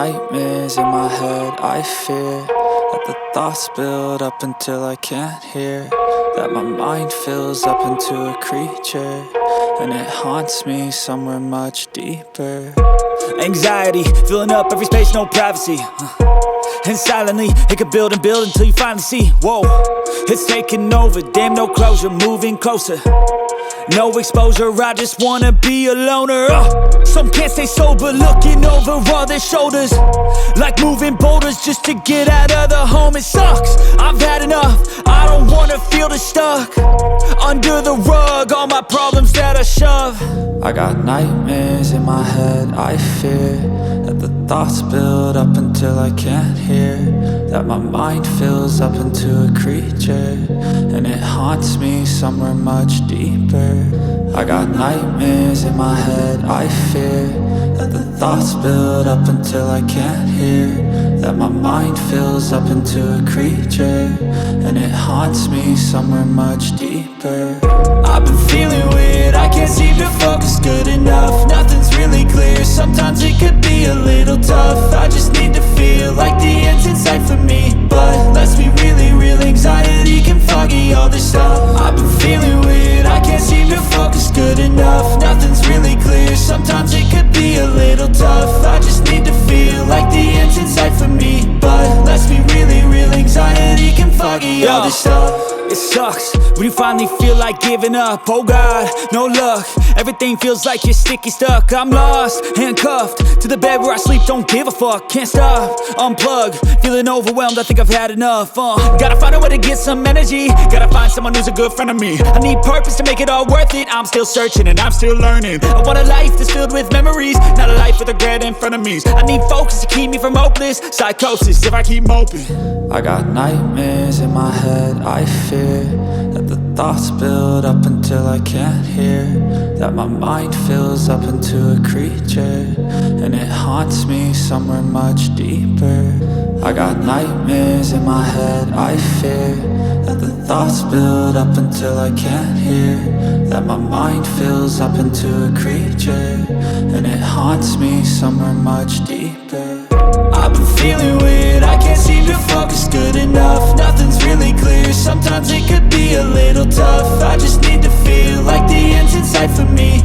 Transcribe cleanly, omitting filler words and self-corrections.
nightmares in my head, I fear that the thoughts build up until I can't hear, that my mind fills up into a creature, and it haunts me somewhere much deeper. Anxiety, filling up every space, no privacy. And silently, it could build and build until you finally see, whoa, it's taking over, damn, no closure, moving closer. No exposure, I just wanna be a loner. Some can't stay sober, looking over all their shoulders, like moving boulders just to get out of the home. It sucks, I've had enough, I don't wanna feel the stuck under the rug, all my problems that I shove. I got nightmares in my head, I fear that the thoughts build up until I can't hear, that my mind fills up into a creature, and it haunts me somewhere much deeper. I got nightmares in my head, I fear that the thoughts build up until I can't hear, that my mind fills up into a creature, and it haunts me somewhere much deeper. I've been feeling weird, I can't seem to focus good enough. Nothing's really clear, sometimes it could be a little tough. I just need to feel like the end's in sight for me, but let's be really real, anxiety can foggy all this stuff. I've been feeling weird, I can't seem to focus good enough. Nothing's really clear, sometimes it could be a little tough. I just need to feel like the end's in sight for me, but let's be really real, anxiety can foggy all this stuff. It sucks when you finally feel like giving up. Oh God, no luck, everything feels like you're sticky stuck. I'm lost, handcuffed to the bed where I sleep, don't give a fuck. Can't stop, unplug, feeling overwhelmed, I think I've had enough. Gotta find a way to get some energy, gotta find someone who's a good friend of me. I need purpose to make it all worth it, I'm still searching and I'm still learning. I want a life that's filled with memories, not a life with regret and frenemies. I need focus to keep me from hopeless psychosis if I keep moping. I got nightmares in my head, I fear that the thoughts build up until I can't hear, that my mind fills up into a creature, and it haunts me somewhere much deeper. I got nightmares in my head, I fear that the thoughts build up until I can't hear, that my mind fills up into a creature, and it haunts me somewhere much deeper. I've been feeling weird, I can't seem to focus good enough. Nothing's really clear, sometimes it could be a little tough. I just need to feel like the end's in sight for me,